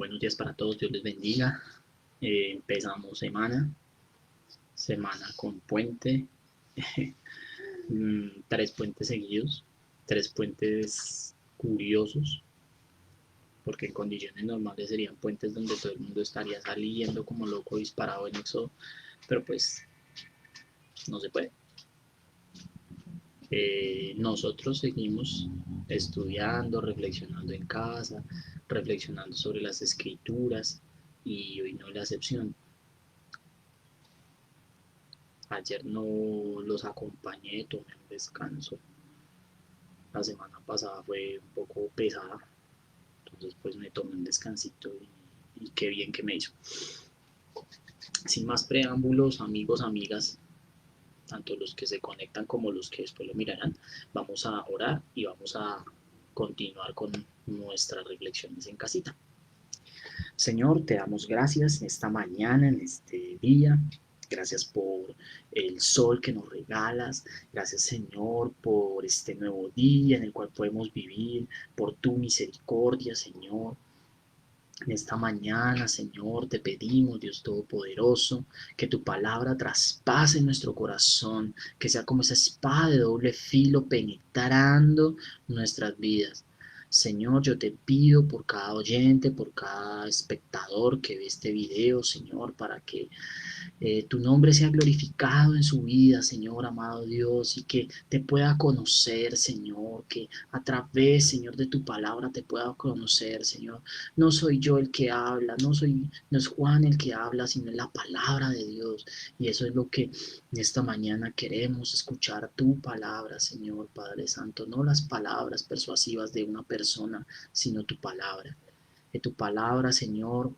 Buenos días para todos, Dios les bendiga. Empezamos semana con puente, 3 puentes seguidos, 3 puentes curiosos, porque en condiciones normales serían puentes donde todo el mundo estaría saliendo como loco disparado en éxodo, pero pues no se puede. Nosotros seguimos estudiando, reflexionando en casa, reflexionando sobre las escrituras y hoy no es la excepción. Ayer no los acompañé, tomé un descanso. La semana pasada fue un poco pesada, entonces pues me tomé un descansito y qué bien que me hizo. Sin más preámbulos, amigos, amigas, tanto los que se conectan como los que después lo mirarán, vamos a orar y vamos a continuar con nuestras reflexiones en casita. Señor, te damos gracias en esta mañana, en este día. Gracias por el sol que nos regalas. Gracias, Señor, por este nuevo día en el cual podemos vivir, por tu misericordia, Señor. En esta mañana, Señor, te pedimos, Dios Todopoderoso, que tu palabra traspase nuestro corazón, que sea como esa espada de doble filo penetrando nuestras vidas. Señor, yo te pido por cada oyente, por cada espectador que ve este video, Señor, para que tu nombre sea glorificado en su vida, Señor, amado Dios, y que te pueda conocer, Señor, que a través, Señor, de tu palabra te pueda conocer, Señor. No soy yo el que habla, no es Juan el que habla, sino la palabra de Dios. Y eso es lo que en esta mañana queremos, escuchar tu palabra, Señor, Padre Santo, no las palabras persuasivas de una persona, sino tu palabra. Que tu palabra, Señor,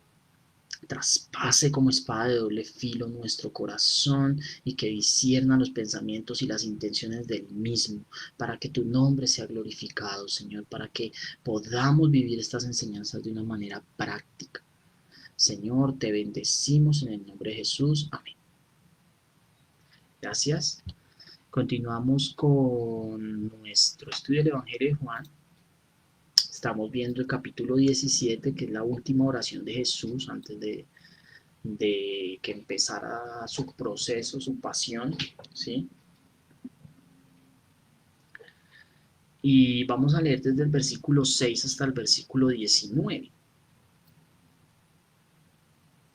traspase como espada de doble filo nuestro corazón y que discierna los pensamientos y las intenciones del mismo, para que tu nombre sea glorificado, Señor, para que podamos vivir estas enseñanzas de una manera práctica. Señor, te bendecimos en el nombre de Jesús. Amén. Gracias. Continuamos con nuestro estudio del Evangelio de Juan. Estamos viendo el capítulo 17, que es la última oración de Jesús antes de que empezara su proceso, su pasión, ¿sí? Y vamos a leer desde el versículo 6 hasta el versículo 19.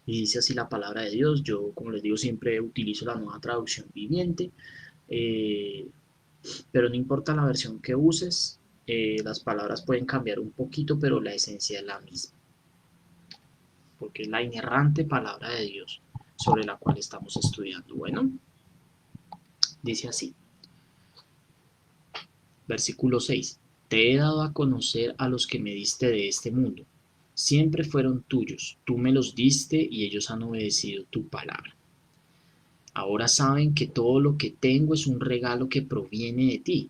Y dice así la palabra de Dios. Yo, como les digo, siempre utilizo la nueva traducción viviente, eh, pero no importa la versión que uses, las palabras pueden cambiar un poquito, pero la esencia es la misma, porque es la inerrante palabra de Dios sobre la cual estamos estudiando. Bueno, dice así. Versículo 6. Te he dado a conocer a los que me diste de este mundo. Siempre fueron tuyos, tú me los diste y ellos han obedecido tu palabra. Ahora saben que todo lo que tengo es un regalo que proviene de ti,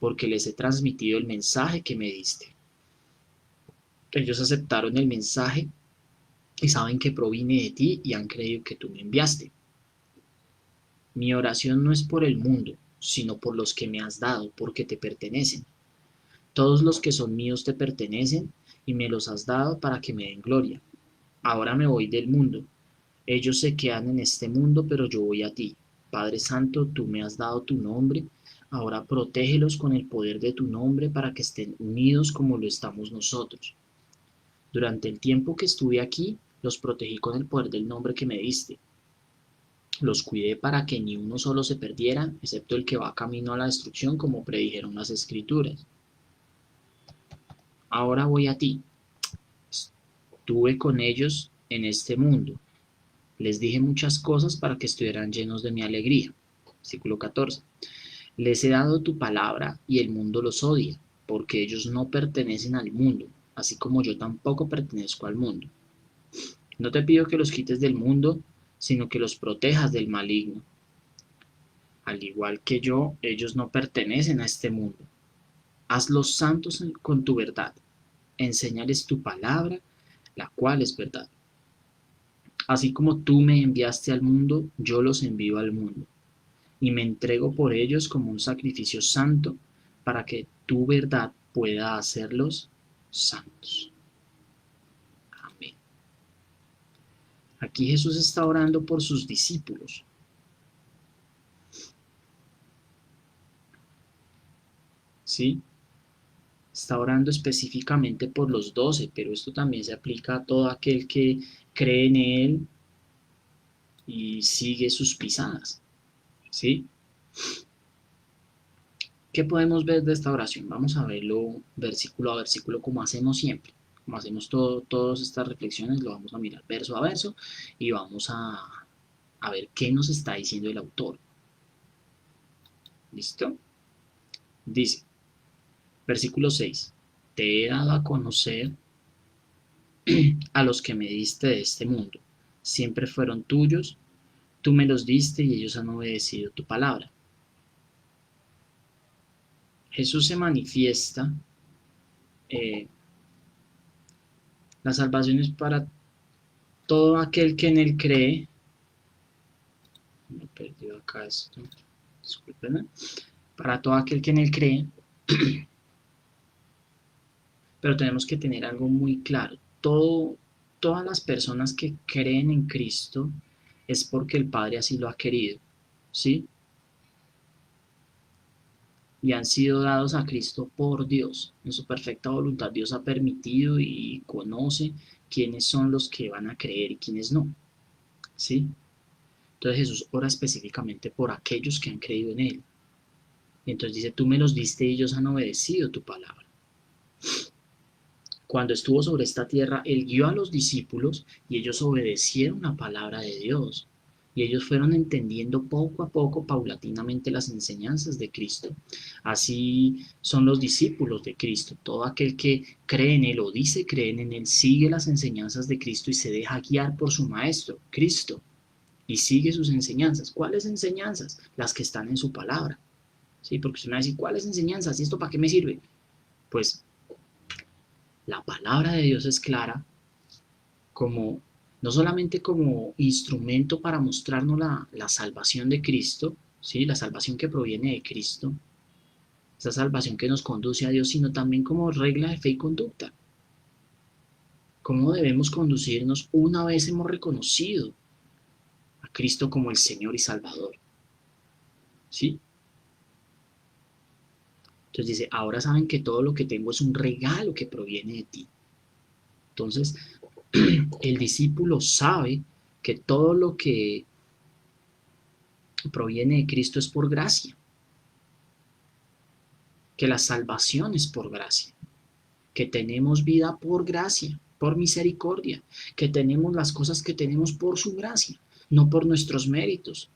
porque les he transmitido el mensaje que me diste. Ellos aceptaron el mensaje y saben que proviene de ti y han creído que tú me enviaste. Mi oración no es por el mundo, sino por los que me has dado, porque te pertenecen. Todos los que son míos te pertenecen y me los has dado para que me den gloria. Ahora me voy del mundo. Ellos se quedan en este mundo, pero yo voy a ti. Padre Santo, tú me has dado tu nombre. Ahora protégelos con el poder de tu nombre para que estén unidos como lo estamos nosotros. Durante el tiempo que estuve aquí, los protegí con el poder del nombre que me diste. Los cuidé para que ni uno solo se perdiera, excepto el que va camino a la destrucción, como predijeron las Escrituras. Ahora voy a ti. Estuve con ellos en este mundo. Les dije muchas cosas para que estuvieran llenos de mi alegría. Versículo 14. Les he dado tu palabra y el mundo los odia, porque ellos no pertenecen al mundo, así como yo tampoco pertenezco al mundo. No te pido que los quites del mundo, sino que los protejas del maligno. Al igual que yo, ellos no pertenecen a este mundo. Hazlos santos con tu verdad. Enséñales tu palabra, la cual es verdad. Así como tú me enviaste al mundo, yo los envío al mundo, y me entrego por ellos como un sacrificio santo, para que tu verdad pueda hacerlos santos. Amén. Aquí Jesús está orando por sus discípulos. ¿Sí? Está orando específicamente por los 12, pero esto también se aplica a todo aquel que cree en Él y sigue sus pisadas. ¿Sí? ¿Qué podemos ver de esta oración? Vamos a verlo versículo a versículo como hacemos siempre. Como hacemos todas estas reflexiones, lo vamos a mirar verso a verso y vamos a ver qué nos está diciendo el autor. ¿Listo? Dice, versículo 6. Te he dado a conocer a los que me diste de este mundo. Siempre fueron tuyos, tú me los diste y ellos han obedecido tu palabra. Jesús se manifiesta, eh, la salvación es para todo aquel que en él cree. Me he perdido acá esto, discúlpenme. Para todo aquel que en él cree, pero tenemos que tener algo muy claro. Todas las personas que creen en Cristo es porque el Padre así lo ha querido, ¿sí? Y han sido dados a Cristo por Dios. En su perfecta voluntad Dios ha permitido y conoce quiénes son los que van a creer y quiénes no, ¿sí? Entonces Jesús ora específicamente por aquellos que han creído en Él. Y entonces dice, tú me los diste y ellos han obedecido tu palabra. Cuando estuvo sobre esta tierra, Él guió a los discípulos y ellos obedecieron la palabra de Dios. Y ellos fueron entendiendo poco a poco, paulatinamente, las enseñanzas de Cristo. Así son los discípulos de Cristo. Todo aquel que cree en Él o dice creer en Él, sigue las enseñanzas de Cristo y se deja guiar por su Maestro, Cristo. Y sigue sus enseñanzas. ¿Cuáles enseñanzas? Las que están en su palabra. ¿Sí? Porque usted me va a decir, ¿cuáles enseñanzas? ¿Y esto para qué me sirve? Pues la palabra de Dios es clara como no solamente como instrumento para mostrarnos la salvación de Cristo, ¿sí? La salvación que proviene de Cristo, esa salvación que nos conduce a Dios, sino también como regla de fe y conducta. ¿Cómo debemos conducirnos una vez hemos reconocido a Cristo como el Señor y Salvador? ¿Sí? Entonces dice, ahora saben que todo lo que tengo es un regalo que proviene de ti. Entonces, el discípulo sabe que todo lo que proviene de Cristo es por gracia, que la salvación es por gracia, que tenemos vida por gracia, por misericordia, que tenemos las cosas que tenemos por su gracia, no por nuestros méritos.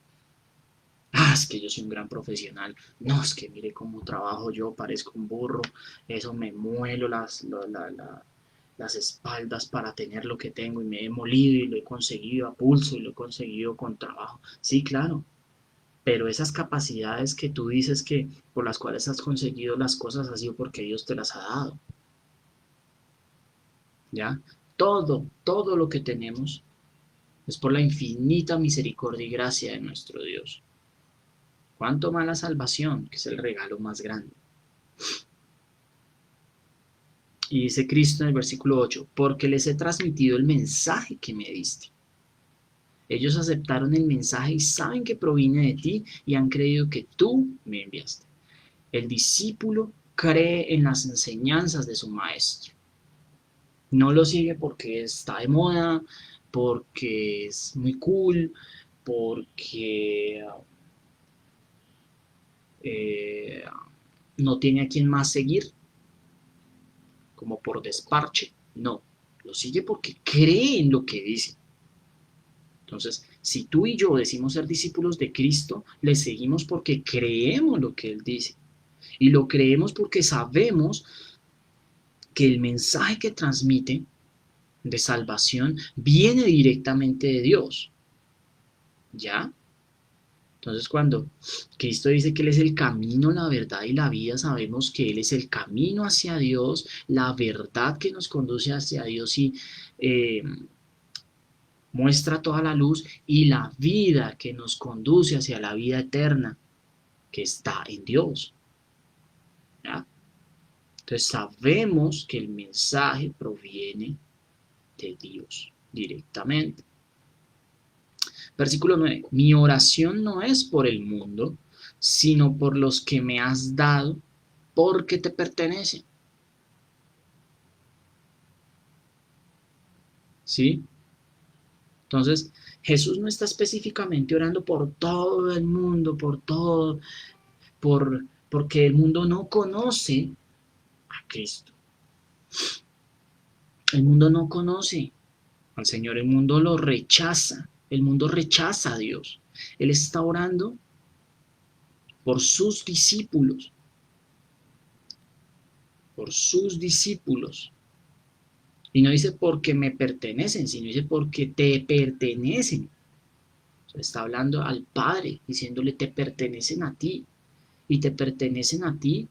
Ah, es que yo soy un gran profesional. No, es que mire cómo trabajo yo, parezco un burro. Eso me muelo las espaldas para tener lo que tengo y me he molido y lo he conseguido a pulso y lo he conseguido con trabajo. Sí, claro, pero esas capacidades que tú dices que por las cuales has conseguido las cosas ha sido porque Dios te las ha dado, ¿ya? Todo lo que tenemos es por la infinita misericordia y gracia de nuestro Dios. ¿Cuánto más la salvación, que es el regalo más grande? Y dice Cristo en el versículo 8, porque les he transmitido el mensaje que me diste. Ellos aceptaron el mensaje y saben que proviene de ti y han creído que tú me enviaste. El discípulo cree en las enseñanzas de su maestro. No lo sigue porque está de moda, porque es muy cool, porque eh, no tiene a quien más seguir, como por desparche. No, lo sigue porque cree en lo que dice. Entonces, si tú y yo decimos ser discípulos de Cristo, le seguimos porque creemos lo que Él dice. Y lo creemos porque sabemos que el mensaje que transmite de salvación viene directamente de Dios. ¿Ya? Entonces, cuando Cristo dice que Él es el camino, la verdad y la vida, sabemos que Él es el camino hacia Dios, la verdad que nos conduce hacia Dios y eh, muestra toda la luz y la vida que nos conduce hacia la vida eterna que está en Dios. ¿Ya? Entonces, sabemos que el mensaje proviene de Dios directamente. Versículo 9. Mi oración no es por el mundo, sino por los que me has dado, porque te pertenecen. ¿Sí? Entonces, Jesús no está específicamente orando por todo el mundo, por todo, porque el mundo no conoce a Cristo. El mundo no conoce al Señor, el mundo lo rechaza, el mundo rechaza a Dios. Él está orando por sus discípulos, por sus discípulos. Y no dice porque me pertenecen, sino dice porque te pertenecen. O sea, está hablando al Padre, diciéndole te pertenecen a ti. Y te pertenecen a ti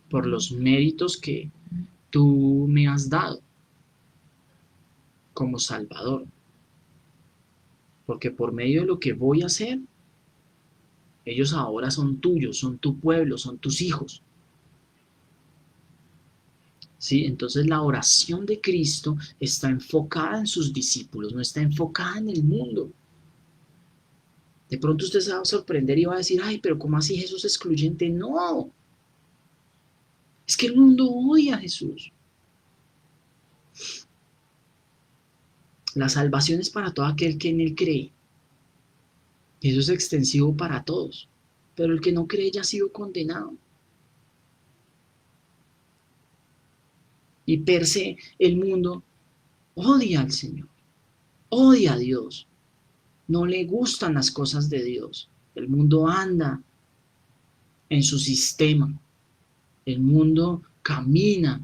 por los méritos que tú me has dado como Salvador. Porque por medio de lo que voy a hacer, ellos ahora son tuyos, son tu pueblo, son tus hijos. ¿Sí? Entonces la oración de Cristo está enfocada en sus discípulos, no está enfocada en el mundo. De pronto usted se va a sorprender y va a decir, ay, pero ¿cómo así Jesús es excluyente? No, es que el mundo odia a Jesús. La salvación es para todo aquel que en él cree. Y eso es extensivo para todos. Pero el que no cree ya ha sido condenado. Y per se el mundo odia al Señor, odia a Dios. No le gustan las cosas de Dios. El mundo anda en su sistema. El mundo camina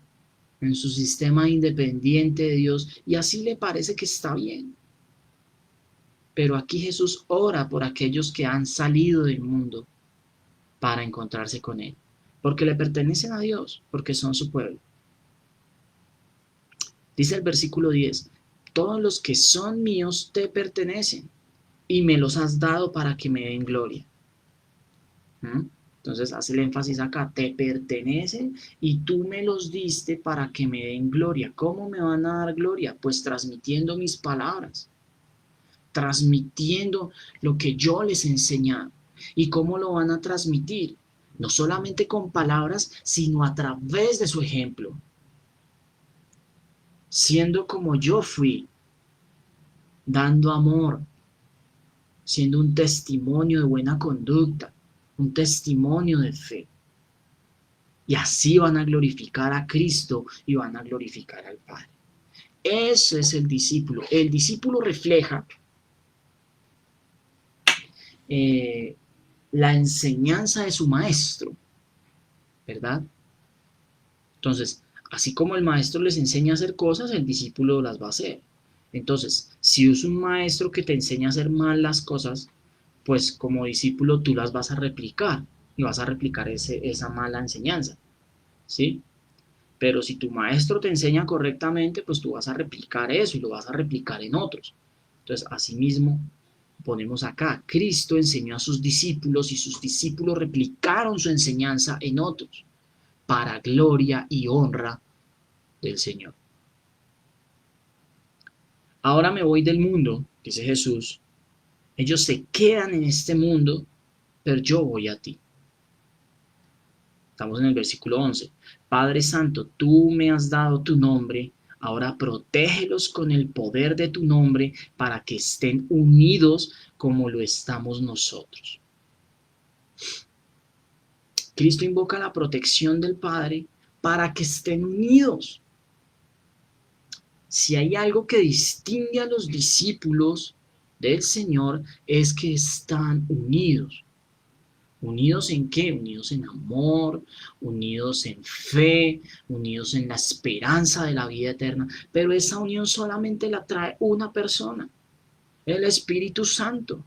en su sistema independiente de Dios y así le parece que está bien. Pero aquí Jesús ora por aquellos que han salido del mundo para encontrarse con Él, porque le pertenecen a Dios, porque son su pueblo. Dice el versículo 10, todos los que son míos te pertenecen y me los has dado para que me den gloria. Entonces hace el énfasis acá, te pertenecen y tú me los diste para que me den gloria. ¿Cómo me van a dar gloria? Pues transmitiendo mis palabras, transmitiendo lo que yo les he enseñado. ¿Y cómo lo van a transmitir? No solamente con palabras, sino a través de su ejemplo. Siendo como yo fui, dando amor, siendo un testimonio de buena conducta, un testimonio de fe. Y así van a glorificar a Cristo y van a glorificar al Padre. Eso es el discípulo. El discípulo refleja la enseñanza de su maestro, ¿verdad? Entonces, así como el maestro les enseña a hacer cosas, el discípulo las va a hacer. Entonces, si es un maestro que te enseña a hacer mal las cosas, pues como discípulo tú las vas a replicar y vas a replicar esa mala enseñanza, ¿sí? Pero si tu maestro te enseña correctamente, pues tú vas a replicar eso y lo vas a replicar en otros. Entonces, asimismo, ponemos acá, Cristo enseñó a sus discípulos y sus discípulos replicaron su enseñanza en otros, para gloria y honra del Señor. Ahora me voy del mundo, dice Jesús. Ellos se quedan en este mundo, pero yo voy a ti. Estamos en el versículo 11. Padre Santo, tú me has dado tu nombre, ahora protégelos con el poder de tu nombre para que estén unidos como lo estamos nosotros. Cristo invoca la protección del Padre para que estén unidos. Si hay algo que distingue a los discípulos del Señor es que están unidos. ¿Unidos en qué? Unidos en amor, unidos en fe, unidos en la esperanza de la vida eterna. Pero esa unión solamente la trae una persona, el Espíritu Santo.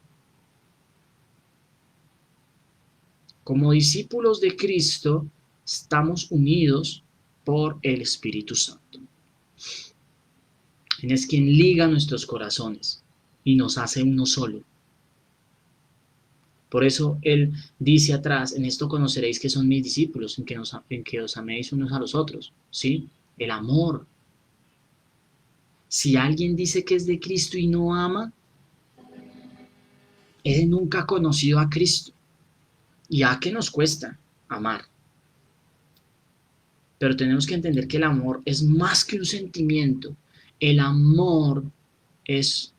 Como discípulos de Cristo, estamos unidos por el Espíritu Santo. Él es quien liga nuestros corazones y nos hace uno solo. Por eso Él dice atrás, en esto conoceréis que son mis discípulos, en que os améis unos a los otros. ¿Sí? El amor. Si alguien dice que es de Cristo y no ama, ese nunca ha conocido a Cristo. ¿Y a qué nos cuesta amar? Pero tenemos que entender que el amor es más que un sentimiento. El amor es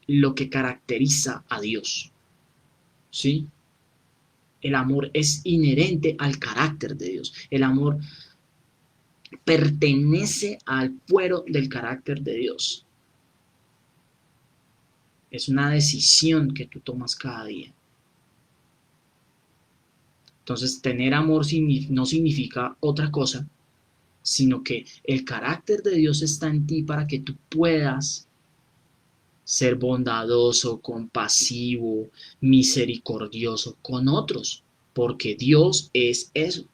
lo que caracteriza a Dios, ¿sí? El amor es inherente al carácter de Dios. El amor pertenece al fuero del carácter de Dios. Es una decisión que tú tomas cada día. Entonces, tener amor no significa otra cosa, sino que el carácter de Dios está en ti para que tú puedas ser bondadoso, compasivo, misericordioso con otros, porque Dios es eso,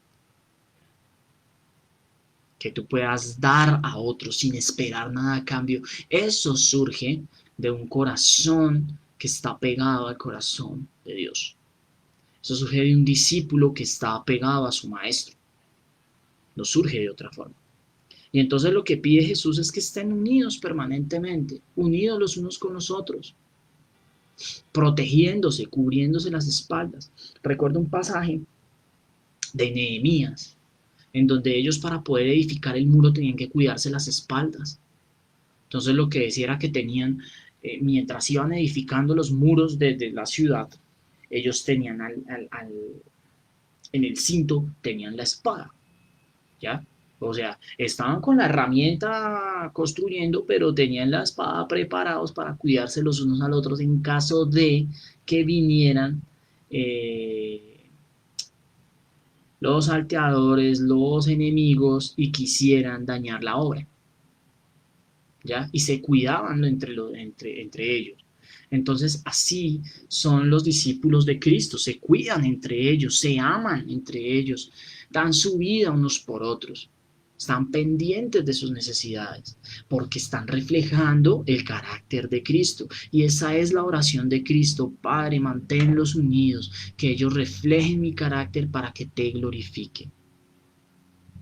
que tú puedas dar a otros sin esperar nada a cambio. Eso surge de un corazón que está pegado al corazón de Dios. Eso surge de un discípulo que está pegado a su maestro. No surge de otra forma. Y entonces lo que pide Jesús es que estén unidos permanentemente, unidos los unos con los otros, protegiéndose, cubriéndose las espaldas. Recuerdo un pasaje de Nehemías, en donde ellos para poder edificar el muro tenían que cuidarse las espaldas. Entonces lo que decía era que tenían, mientras iban edificando los muros de la ciudad, ellos tenían en el cinto, tenían la espada, ¿ya? O sea, estaban con la herramienta construyendo, pero tenían la espada preparados para cuidarse los unos a los otros en caso de que vinieran eh, los salteadores, los enemigos y quisieran dañar la obra, ¿ya? Y se cuidaban entre ellos. Entonces, así son los discípulos de Cristo, se cuidan entre ellos, se aman entre ellos, dan su vida unos por otros, están pendientes de sus necesidades, porque están reflejando el carácter de Cristo. Y esa es la oración de Cristo: Padre, manténlos unidos, que ellos reflejen mi carácter para que te glorifique.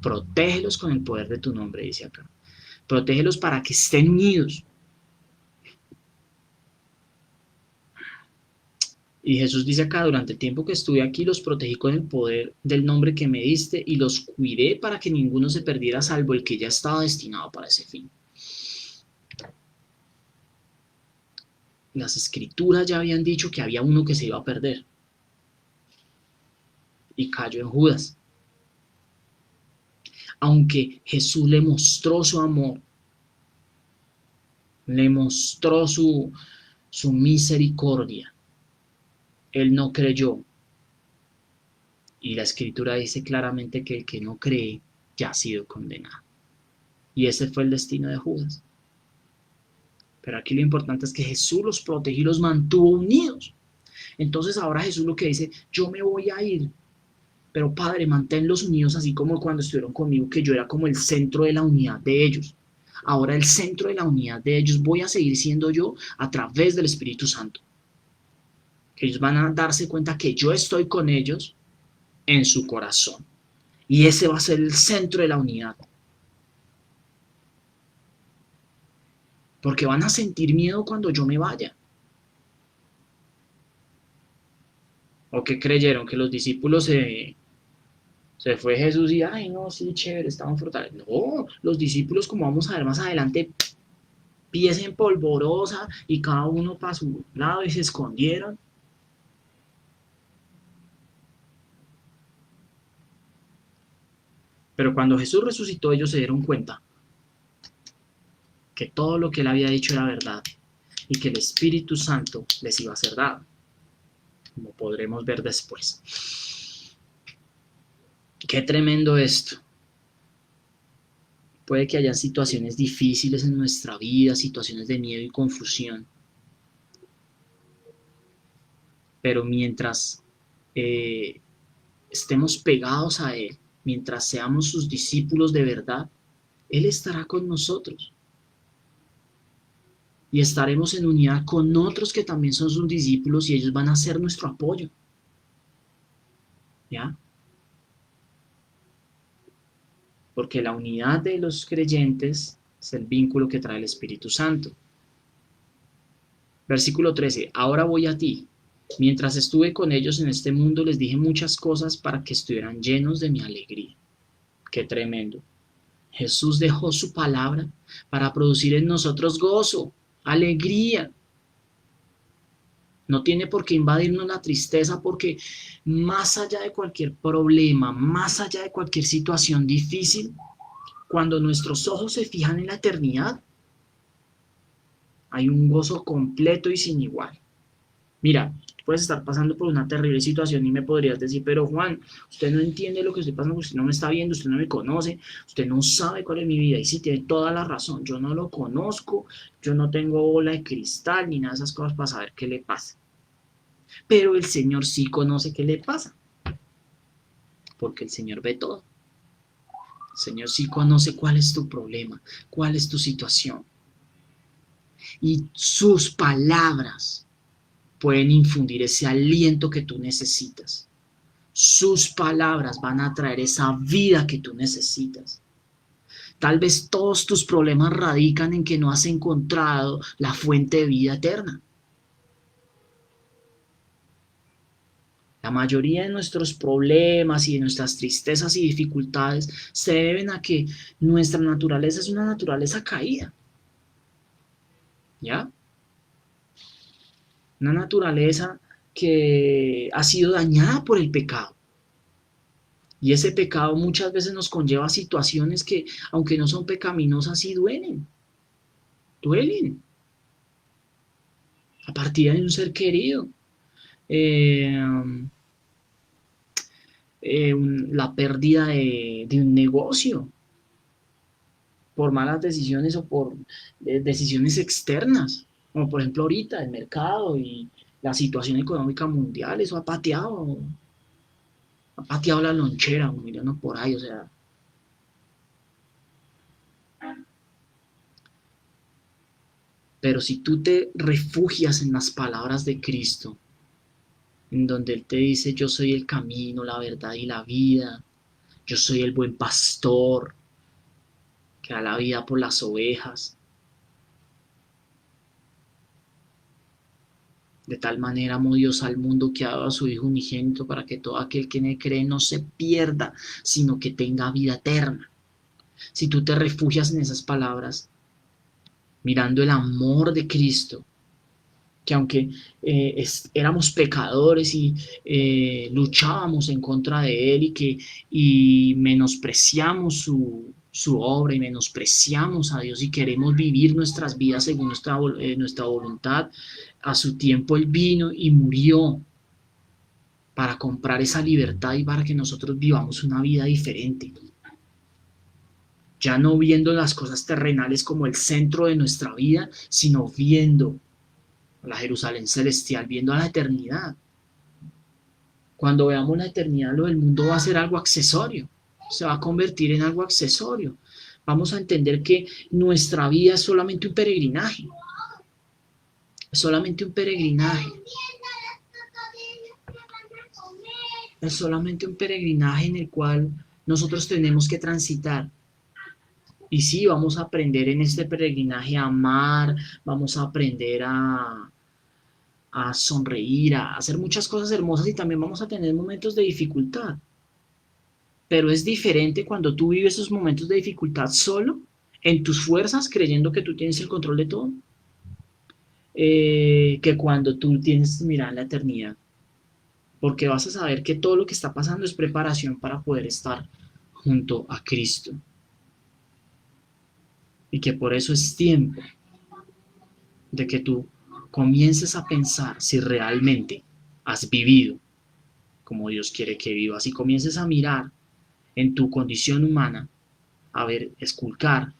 Protégelos con el poder de tu nombre, dice acá. Protégelos para que estén unidos. Y Jesús dice acá: durante el tiempo que estuve aquí los protegí con el poder del nombre que me diste y los cuidé para que ninguno se perdiera salvo el que ya estaba destinado para ese fin. Las escrituras ya habían dicho que había uno que se iba a perder y cayó en Judas. Aunque Jesús le mostró su amor, le mostró su misericordia, él no creyó. Y la escritura dice claramente que el que no cree ya ha sido condenado. Y ese fue el destino de Judas. Pero aquí lo importante es que Jesús los protegió y los mantuvo unidos. Entonces ahora Jesús lo que dice: yo me voy a ir, pero Padre, manténlos unidos así como cuando estuvieron conmigo, que yo era como el centro de la unidad de ellos. Ahora el centro de la unidad de ellos voy a seguir siendo yo a través del Espíritu Santo. Que ellos van a darse cuenta que yo estoy con ellos en su corazón. Y ese va a ser el centro de la unidad. Porque van a sentir miedo cuando yo me vaya. ¿O qué creyeron? Que los discípulos se fue Jesús y, ay, no, sí, chévere, estaban fortalecidos. No, los discípulos, como vamos a ver más adelante, pies en polvorosa y cada uno para su lado y se escondieron. Pero cuando Jesús resucitó, ellos se dieron cuenta que todo lo que él había dicho era verdad y que el Espíritu Santo les iba a ser dado, como podremos ver después. Qué tremendo esto. Puede que haya situaciones difíciles en nuestra vida, situaciones de miedo y confusión, pero mientras eh, estemos pegados a Él, mientras seamos sus discípulos de verdad, Él estará con nosotros. Y estaremos en unidad con otros que también son sus discípulos y ellos van a ser nuestro apoyo. ¿Ya? Porque la unidad de los creyentes es el vínculo que trae el Espíritu Santo. Versículo 13. Ahora voy a ti. Mientras estuve con ellos en este mundo, les dije muchas cosas para que estuvieran llenos de mi alegría. Qué tremendo. Jesús dejó su palabra para producir en nosotros gozo, alegría. No tiene por qué invadirnos la tristeza porque más allá de cualquier problema, más allá de cualquier situación difícil, cuando nuestros ojos se fijan en la eternidad, hay un gozo completo y sin igual. Mira, puedes estar pasando por una terrible situación y me podrías decir, pero Juan, usted no entiende lo que estoy pasando, usted no me está viendo, usted no me conoce, usted no sabe cuál es mi vida. Y sí, tiene toda la razón, yo no lo conozco, yo no tengo bola de cristal ni nada de esas cosas para saber qué le pasa. Pero el Señor sí conoce qué le pasa, porque el Señor ve todo. El Señor sí conoce cuál es tu problema, cuál es tu situación. Y sus palabras pueden infundir ese aliento que tú necesitas. Sus palabras van a traer esa vida que tú necesitas. Tal vez todos tus problemas radican en que no has encontrado la fuente de vida eterna. La mayoría de nuestros problemas y de nuestras tristezas y dificultades se deben a que nuestra naturaleza es una naturaleza caída. ¿Ya? Una naturaleza que ha sido dañada por el pecado. Y ese pecado muchas veces nos conlleva a situaciones que, aunque no son pecaminosas, sí duelen. Duelen. La partida de un ser querido. Eh, la pérdida de un negocio por malas decisiones o por decisiones externas, como por ejemplo ahorita el mercado y la situación económica mundial, eso ha pateado la lonchera, mirando por ahí, o sea. Pero si tú te refugias en las palabras de Cristo, en donde Él te dice, yo soy el camino, la verdad y la vida, yo soy el buen pastor que da la vida por las ovejas, de tal manera amó Dios al mundo que ha dado a su Hijo unigénito para que todo aquel que en él cree no se pierda, sino que tenga vida eterna. Si tú te refugias en esas palabras, mirando el amor de Cristo, que aunque éramos pecadores y luchábamos en contra de Él y menospreciamos su obra y menospreciamos a Dios y queremos vivir nuestras vidas según nuestra voluntad, a su tiempo Él vino y murió para comprar esa libertad y para que nosotros vivamos una vida diferente. Ya no viendo las cosas terrenales como el centro de nuestra vida, sino viendo a la Jerusalén celestial, viendo a la eternidad. Cuando veamos la eternidad, lo del mundo va a ser algo accesorio, se va a convertir en algo accesorio. Vamos a entender que nuestra vida es solamente un peregrinaje, es solamente un peregrinaje, es solamente un peregrinaje en el cual nosotros tenemos que transitar. Y sí, vamos a aprender en este peregrinaje a amar, vamos a aprender a sonreír, a hacer muchas cosas hermosas y también vamos a tener momentos de dificultad. Pero es diferente cuando tú vives esos momentos de dificultad solo, en tus fuerzas, creyendo que tú tienes el control de todo, que cuando tú tienes que mirar la eternidad. Porque vas a saber que todo lo que está pasando es preparación para poder estar junto a Cristo. Y que por eso es tiempo de que tú comiences a pensar si realmente has vivido como Dios quiere que vivas y comiences a mirar en tu condición humana, a ver, esculcar, a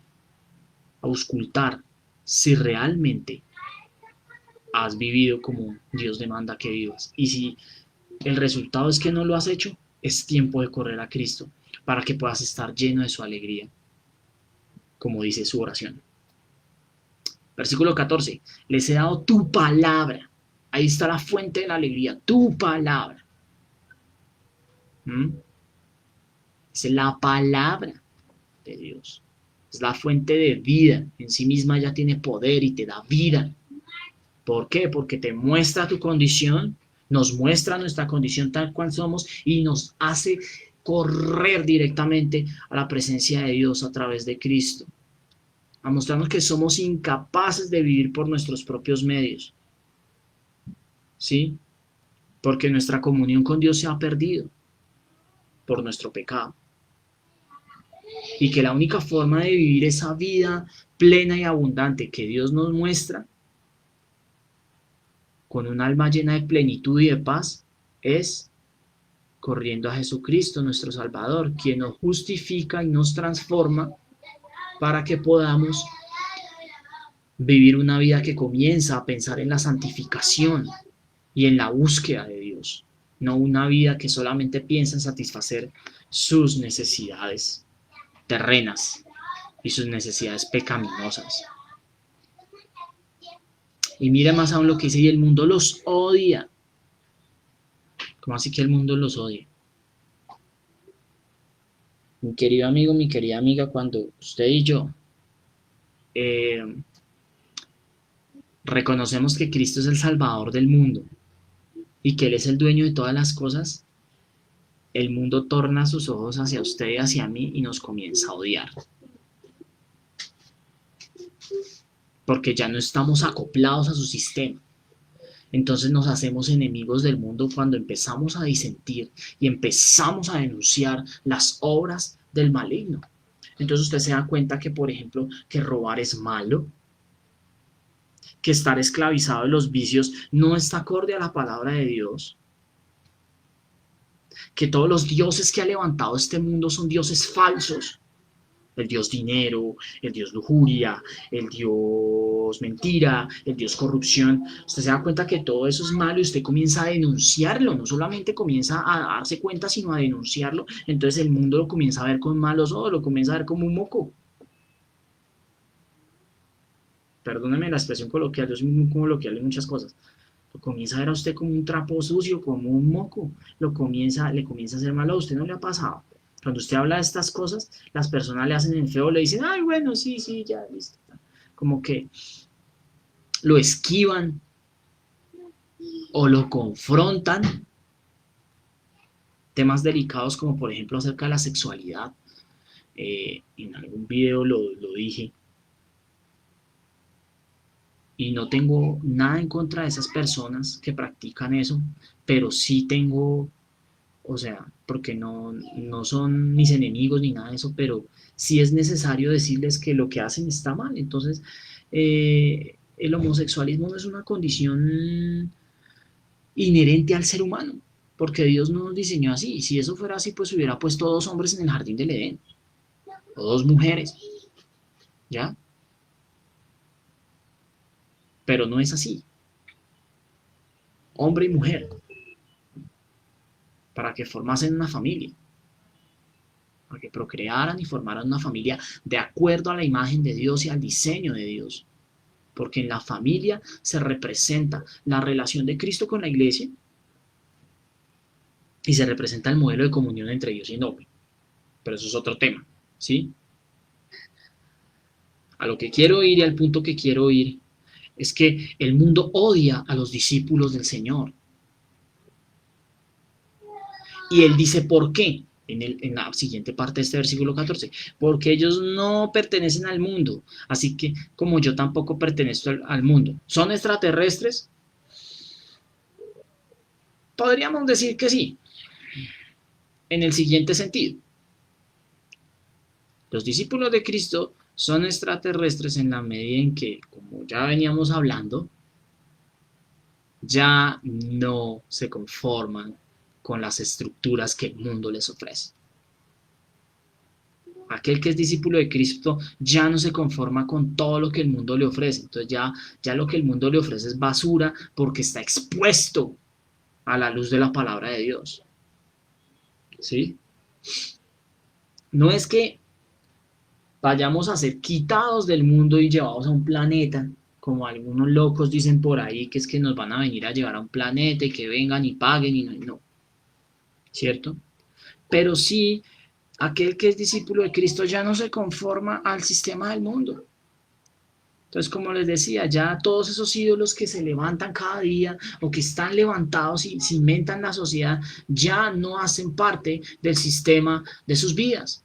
auscultar si realmente has vivido como Dios demanda que vivas. Y si el resultado es que no lo has hecho, es tiempo de correr a Cristo para que puedas estar lleno de su alegría, como dice su oración. Versículo 14. Les he dado tu palabra. Ahí está la fuente de la alegría, tu palabra. ¿Mm? Es la palabra de Dios. Es la fuente de vida. En sí misma ya tiene poder y te da vida. ¿Por qué? Porque te muestra tu condición, nos muestra nuestra condición tal cual somos y nos hace correr directamente a la presencia de Dios a través de Cristo, a mostrarnos que somos incapaces de vivir por nuestros propios medios, ¿sí? Porque nuestra comunión con Dios se ha perdido por nuestro pecado. Y que la única forma de vivir esa vida plena y abundante que Dios nos muestra, con un alma llena de plenitud y de paz, es corriendo a Jesucristo, nuestro Salvador, quien nos justifica y nos transforma para que podamos vivir una vida que comienza a pensar en la santificación y en la búsqueda de Dios, no una vida que solamente piensa en satisfacer sus necesidades terrenas y sus necesidades pecaminosas. Y mire más aún lo que dice, y el mundo los odia. ¿Cómo así que el mundo los odia? Mi querido amigo, mi querida amiga, cuando usted y yo eh, reconocemos que Cristo es el Salvador del mundo y que Él es el dueño de todas las cosas, el mundo torna sus ojos hacia usted y hacia mí y nos comienza a odiar. Porque ya no estamos acoplados a su sistema. Entonces nos hacemos enemigos del mundo cuando empezamos a disentir y empezamos a denunciar las obras del maligno. Entonces usted se da cuenta que, por ejemplo, que robar es malo, que estar esclavizado de los vicios no está acorde a la palabra de Dios, que todos los dioses que ha levantado este mundo son dioses falsos. El dios dinero, el dios lujuria, el dios mentira, el dios corrupción. Usted se da cuenta que todo eso es malo y usted comienza a denunciarlo, no solamente comienza a darse cuenta, sino a denunciarlo. Entonces el mundo lo comienza a ver con malos ojos, lo comienza a ver como un moco. Perdóneme la expresión coloquial, yo soy muy coloquial en muchas cosas. Lo comienza a ver a usted como un trapo sucio, como un moco. Le comienza a hacer malo. A usted no le ha pasado. Cuando usted habla de estas cosas, las personas le hacen el feo, le dicen, ay, bueno, sí, sí, ya, listo. Como que lo esquivan o lo confrontan. Temas delicados como por ejemplo acerca de la sexualidad. En algún video lo dije. Y no tengo nada en contra de esas personas que practican eso, pero sí tengo, o sea, porque no son mis enemigos ni nada de eso, pero sí es necesario decirles que lo que hacen está mal. Entonces, el homosexualismo no es una condición inherente al ser humano, porque Dios no nos diseñó así. Si eso fuera así, pues hubiera puesto dos hombres en el jardín del Edén, o dos mujeres, ¿ya? Pero no es así. Hombre y mujer, para que formasen una familia, para que procrearan y formaran una familia de acuerdo a la imagen de Dios y al diseño de Dios. Porque en la familia se representa la relación de Cristo con la iglesia y se representa el modelo de comunión entre Dios y el hombre. Pero eso es otro tema, ¿sí? A lo que quiero ir y al punto que quiero ir es que el mundo odia a los discípulos del Señor. Y él dice, ¿por qué? En la siguiente parte de este versículo 14, porque ellos no pertenecen al mundo, así que como yo tampoco pertenezco al mundo. ¿Son extraterrestres? Podríamos decir que sí, en el siguiente sentido. Los discípulos de Cristo son extraterrestres en la medida en que, como ya veníamos hablando, ya no se conforman con las estructuras que el mundo les ofrece. Aquel que es discípulo de Cristo ya no se conforma con todo lo que el mundo le ofrece. Entonces ya lo que el mundo le ofrece es basura porque está expuesto a la luz de la palabra de Dios. ¿Sí? No es que vayamos a ser quitados del mundo y llevados a un planeta, como algunos locos dicen por ahí, que es que nos van a venir a llevar a un planeta y que vengan y paguen y no, ¿cierto? Pero sí, aquel que es discípulo de Cristo ya no se conforma al sistema del mundo. Entonces, como les decía, ya todos esos ídolos que se levantan cada día o que están levantados y cimentan la sociedad, ya no hacen parte del sistema de sus vidas.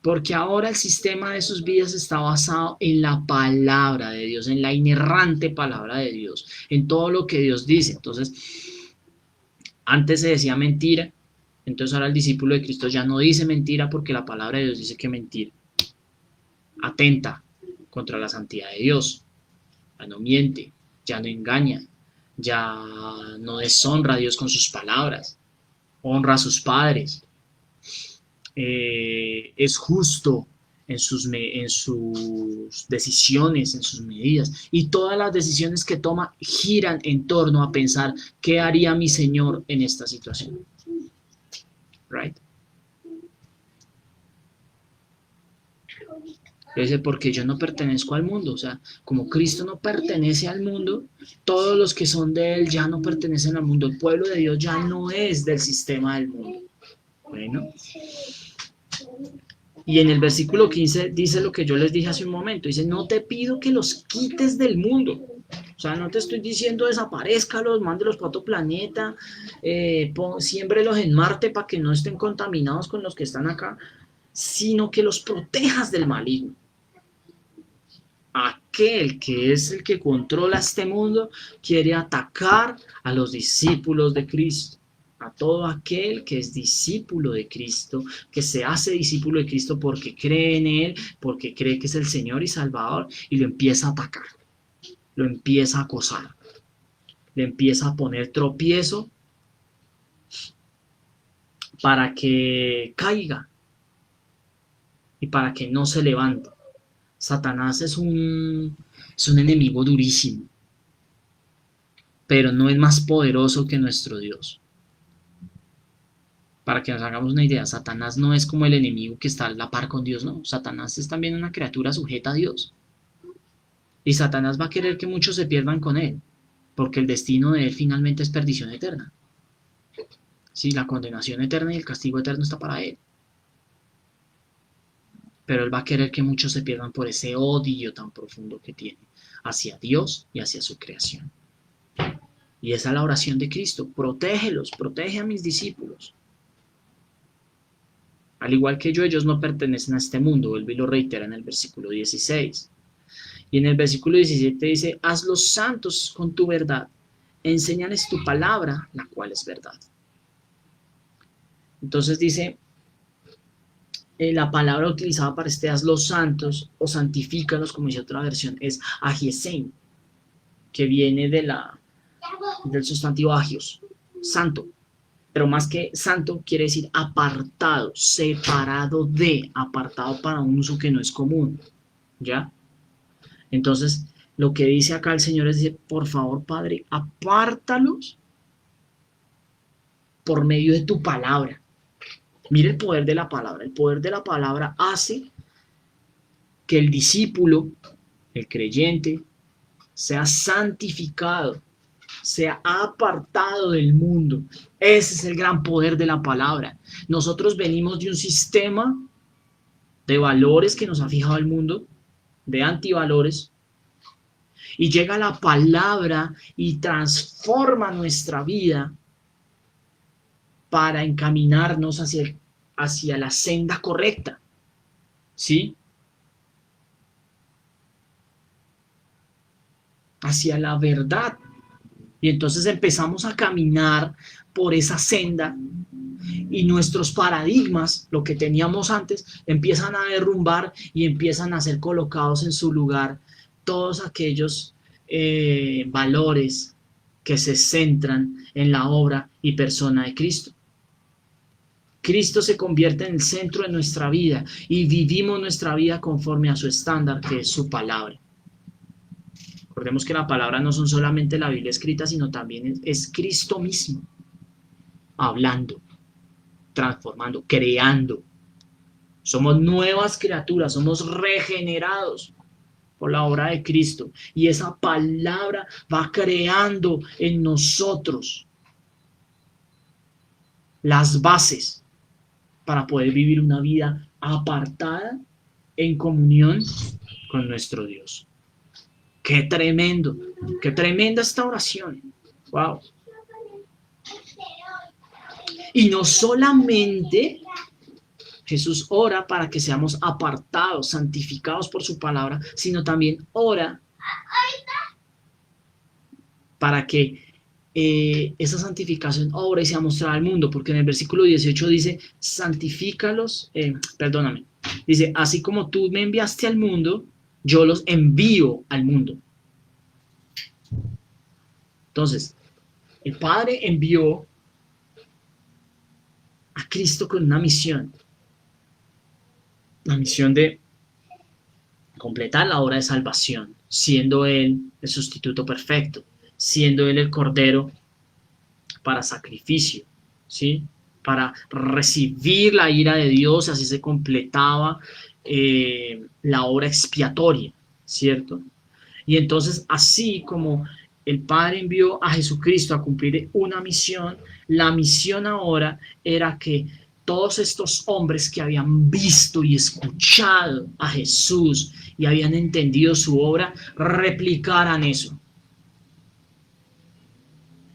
Porque ahora el sistema de sus vidas está basado en la palabra de Dios, en la inerrante palabra de Dios, en todo lo que Dios dice. Entonces, antes se decía mentira, entonces ahora el discípulo de Cristo ya no dice mentira porque la palabra de Dios dice que mentira atenta contra la santidad de Dios, ya no miente, ya no engaña, ya no deshonra a Dios con sus palabras, honra a sus padres, es justo en sus decisiones, en sus medidas, y todas las decisiones que toma giran en torno a pensar qué haría mi Señor en esta situación. Right? Dice, porque yo no pertenezco al mundo, o sea, como Cristo no pertenece al mundo, todos los que son de Él ya no pertenecen al mundo, el pueblo de Dios ya no es del sistema del mundo. Bueno, y en el versículo 15 dice lo que yo les dije hace un momento, dice, no te pido que los quites del mundo, o sea, no te estoy diciendo desaparezcalos, mándelos para otro planeta, siémbrelos en Marte para que no estén contaminados con los que están acá, sino que los protejas del maligno. Aquel que es el que controla este mundo quiere atacar a los discípulos de Cristo, a todo aquel que es discípulo de Cristo, que se hace discípulo de Cristo porque cree en Él, porque cree que es el Señor y Salvador, y lo empieza a atacar, lo empieza a acosar, le empieza a poner tropiezo para que caiga y para que no se levante. Satanás es un enemigo durísimo, pero no es más poderoso que nuestro Dios. Para que nos hagamos una idea, Satanás no es como el enemigo que está a la par con Dios, no. Satanás es también una criatura sujeta a Dios. Y Satanás va a querer que muchos se pierdan con él, porque el destino de él finalmente es perdición eterna. Sí, la condenación eterna y el castigo eterno está para él. Pero él va a querer que muchos se pierdan por ese odio tan profundo que tiene hacia Dios y hacia su creación. Y esa es la oración de Cristo, protégelos, protege a mis discípulos. Al igual que yo, ellos no pertenecen a este mundo, vuelve y lo reitera en el versículo 16. Y en el versículo 17 dice, hazlos santos con tu verdad, enséñales tu palabra, la cual es verdad. Entonces dice, la palabra utilizada para este hazlos santos o santifícalos, como dice otra versión, es agiesen, que viene del sustantivo agios, santo. Pero más que santo quiere decir apartado, separado de, apartado para un uso que no es común, ¿ya? Entonces, lo que dice acá el Señor es decir, por favor, Padre, apártalos por medio de tu palabra. Mire el poder de la palabra. El poder de la palabra hace que el discípulo, el creyente, sea santificado, sea apartado del mundo. Ese es el gran poder de la palabra. Nosotros venimos de un sistema de valores que nos ha fijado el mundo, de antivalores, y llega la palabra y transforma nuestra vida para encaminarnos hacia la senda correcta, ¿sí? Hacia la verdad. Y entonces empezamos a caminar por esa senda y nuestros paradigmas, lo que teníamos antes, empiezan a derrumbar y empiezan a ser colocados en su lugar todos aquellos valores que se centran en la obra y persona de Cristo. Cristo se convierte en el centro de nuestra vida y vivimos nuestra vida conforme a su estándar, que es su palabra. Recordemos que la palabra no son solamente la Biblia escrita, sino también es Cristo mismo, hablando, transformando, creando. Somos nuevas criaturas, somos regenerados por la obra de Cristo. Y esa palabra va creando en nosotros las bases para poder vivir una vida apartada en comunión con nuestro Dios. ¡Qué tremendo! ¡Qué tremenda esta oración! ¡Wow! Y no solamente Jesús ora para que seamos apartados, santificados por su palabra, sino también ora para que esa santificación obra y sea mostrada al mundo, porque en el versículo 18 dice, santifícalos, perdóname, dice, así como tú me enviaste al mundo, yo los envío al mundo. Entonces, el Padre envió a Cristo con una misión, la misión de completar la obra de salvación, siendo Él el sustituto perfecto, siendo Él el Cordero para sacrificio, ¿sí? Para recibir la ira de Dios, así se completaba la obra expiatoria, ¿cierto? Y entonces, así como el Padre envió a Jesucristo a cumplir una misión, la misión ahora era que todos estos hombres que habían visto y escuchado a Jesús y habían entendido su obra, replicaran eso.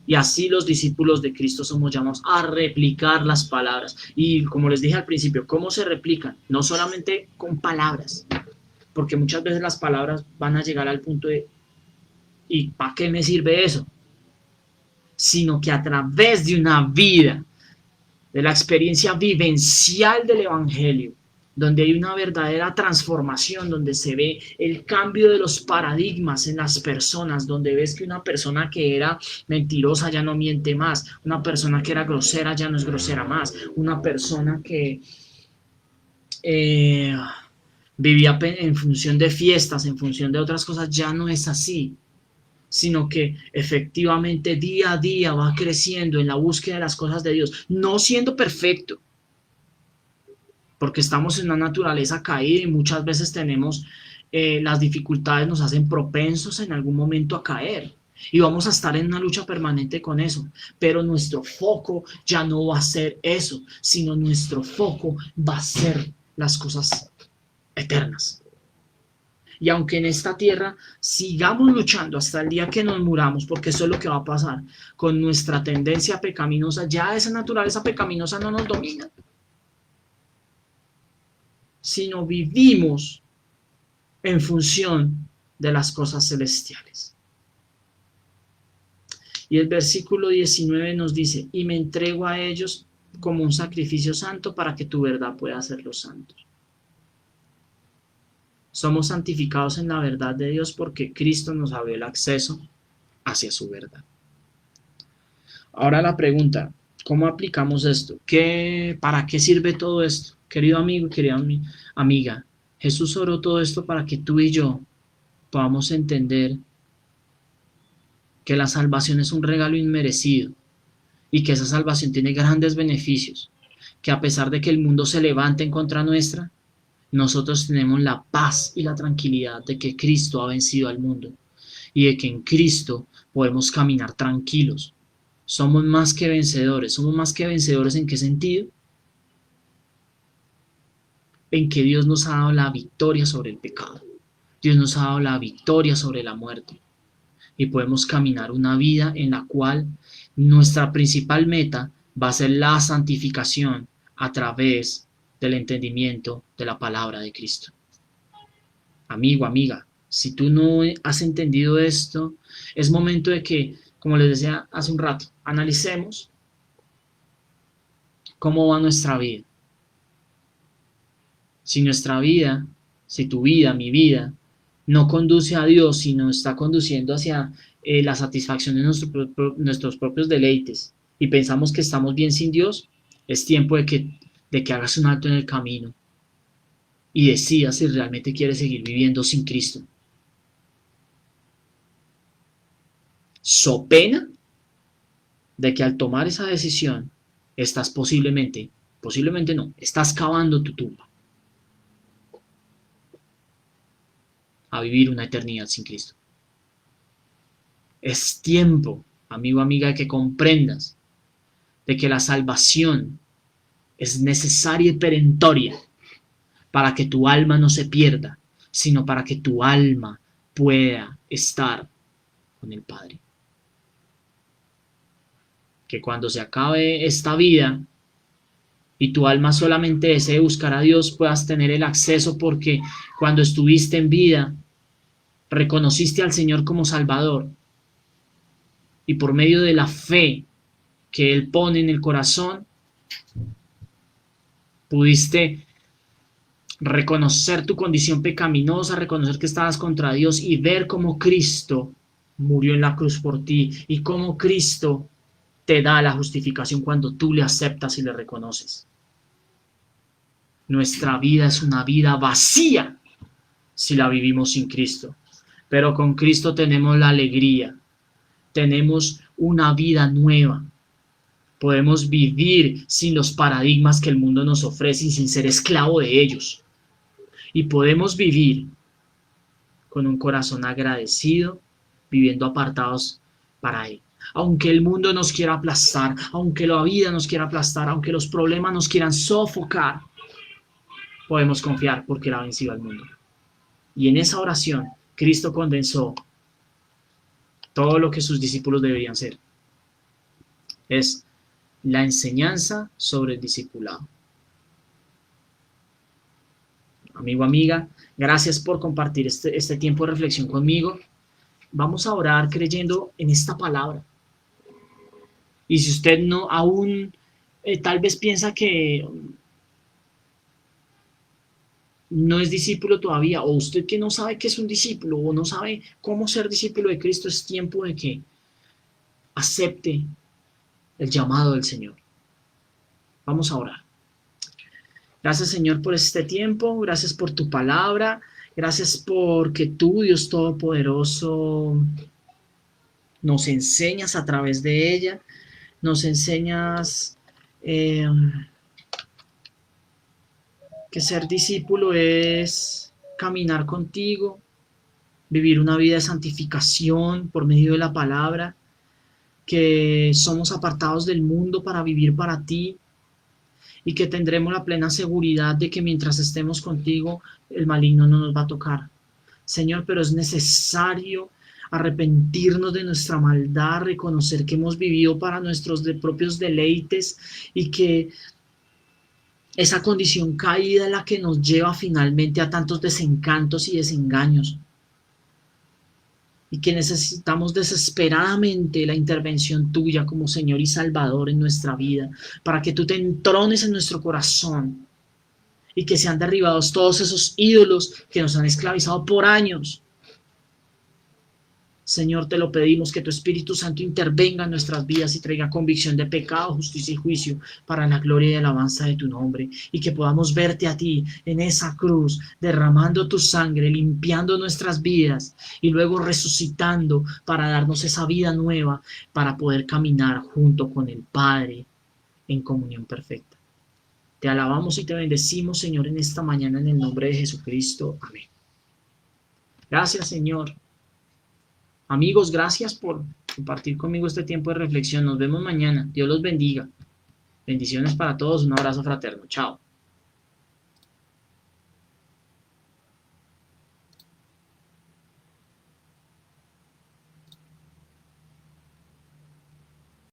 Y así los discípulos de Cristo somos llamados a replicar las palabras. Y como les dije al principio, ¿cómo se replican? No solamente con palabras, porque muchas veces las palabras van a llegar al punto de ¿y para qué me sirve eso? Sino que a través de una vida, de la experiencia vivencial del Evangelio, donde hay una verdadera transformación, donde se ve el cambio de los paradigmas en las personas, donde ves que una persona que era mentirosa ya no miente más, una persona que era grosera ya no es grosera más, una persona que vivía en función de fiestas, en función de otras cosas, ya no es así, sino que efectivamente día a día va creciendo en la búsqueda de las cosas de Dios, no siendo perfecto, porque estamos en una naturaleza caída y muchas veces tenemos, las dificultades nos hacen propensos en algún momento a caer. Y vamos a estar en una lucha permanente con eso. Pero nuestro foco ya no va a ser eso, sino nuestro foco va a ser las cosas eternas. Y aunque en esta tierra sigamos luchando hasta el día que nos muramos, porque eso es lo que va a pasar, con nuestra tendencia pecaminosa, ya esa naturaleza pecaminosa no nos domina, sino vivimos en función de las cosas celestiales. Y el versículo 19 nos dice, y me entrego a ellos como un sacrificio santo para que tu verdad pueda hacerlos santos. Somos santificados en la verdad de Dios porque Cristo nos abrió el acceso hacia su verdad. Ahora la pregunta, ¿cómo aplicamos esto? ¿Para qué sirve todo esto? Querido amigo y querida amiga, Jesús oró todo esto para que tú y yo podamos entender que la salvación es un regalo inmerecido y que esa salvación tiene grandes beneficios, que a pesar de que el mundo se levante en contra nuestra, nosotros tenemos la paz y la tranquilidad de que Cristo ha vencido al mundo y de que en Cristo podemos caminar tranquilos. Somos más que vencedores. ¿Somos más que vencedores en qué sentido? En que Dios nos ha dado la victoria sobre el pecado. Dios nos ha dado la victoria sobre la muerte. Y podemos caminar una vida en la cual nuestra principal meta va a ser la santificación a través del entendimiento de la palabra de Cristo. Amigo, amiga, si tú no has entendido esto, es momento de que, como les decía hace un rato, analicemos cómo va nuestra vida. Si nuestra vida, si tu vida, mi vida, no conduce a Dios, sino está conduciendo hacia la satisfacción de nuestros propios deleites y pensamos que estamos bien sin Dios, es tiempo de que hagas un alto en el camino y decidas si realmente quieres seguir viviendo sin Cristo. So pena de que al tomar esa decisión estás posiblemente no, estás cavando tu tumba a vivir una eternidad sin Cristo. Es tiempo, amigo, amiga, de que comprendas de que la salvación es necesaria y perentoria para que tu alma no se pierda, sino para que tu alma pueda estar con el Padre. Que cuando se acabe esta vida y tu alma solamente desee buscar a Dios, puedas tener el acceso, porque cuando estuviste en vida, reconociste al Señor como Salvador, y por medio de la fe que Él pone en el corazón, pudiste reconocer tu condición pecaminosa, reconocer que estabas contra Dios y ver cómo Cristo murió en la cruz por ti y cómo Cristo te da la justificación cuando tú le aceptas y le reconoces. Nuestra vida es una vida vacía si la vivimos sin Cristo, pero con Cristo tenemos la alegría, tenemos una vida nueva. Podemos vivir sin los paradigmas que el mundo nos ofrece y sin ser esclavo de ellos. Y podemos vivir con un corazón agradecido, viviendo apartados para Él. Aunque el mundo nos quiera aplastar, aunque la vida nos quiera aplastar, aunque los problemas nos quieran sofocar, podemos confiar porque Él ha vencido al mundo. Y en esa oración, Cristo condensó todo lo que sus discípulos deberían ser. Es la enseñanza sobre el discipulado. Amigo, amiga, gracias por compartir este tiempo de reflexión conmigo. Vamos a orar creyendo en esta palabra. Y si usted no aún tal vez piensa que no es discípulo todavía, o usted que no sabe qué es un discípulo, o no sabe cómo ser discípulo de Cristo, es tiempo de que acepte el llamado del Señor. Vamos a orar. Gracias, Señor, por este tiempo, gracias por tu palabra, gracias porque tú, Dios Todopoderoso, nos enseñas a través de ella, nos enseñas que ser discípulo es caminar contigo, vivir una vida de santificación por medio de la palabra, que somos apartados del mundo para vivir para ti y que tendremos la plena seguridad de que mientras estemos contigo el maligno no nos va a tocar. Señor, pero es necesario arrepentirnos de nuestra maldad, reconocer que hemos vivido para nuestros propios deleites y que esa condición caída es la que nos lleva finalmente a tantos desencantos y desengaños. Y que necesitamos desesperadamente la intervención tuya como Señor y Salvador en nuestra vida, para que tú te entrones en nuestro corazón y que sean derribados todos esos ídolos que nos han esclavizado por años. Señor, te lo pedimos, que tu Espíritu Santo intervenga en nuestras vidas y traiga convicción de pecado, justicia y juicio para la gloria y alabanza de tu nombre, y que podamos verte a ti en esa cruz, derramando tu sangre, limpiando nuestras vidas y luego resucitando para darnos esa vida nueva, para poder caminar junto con el Padre en comunión perfecta. Te alabamos y te bendecimos, Señor, en esta mañana en el nombre de Jesucristo. Amén. Gracias, Señor. Amigos, gracias por compartir conmigo este tiempo de reflexión. Nos vemos mañana. Dios los bendiga. Bendiciones para todos. Un abrazo fraterno. Chao.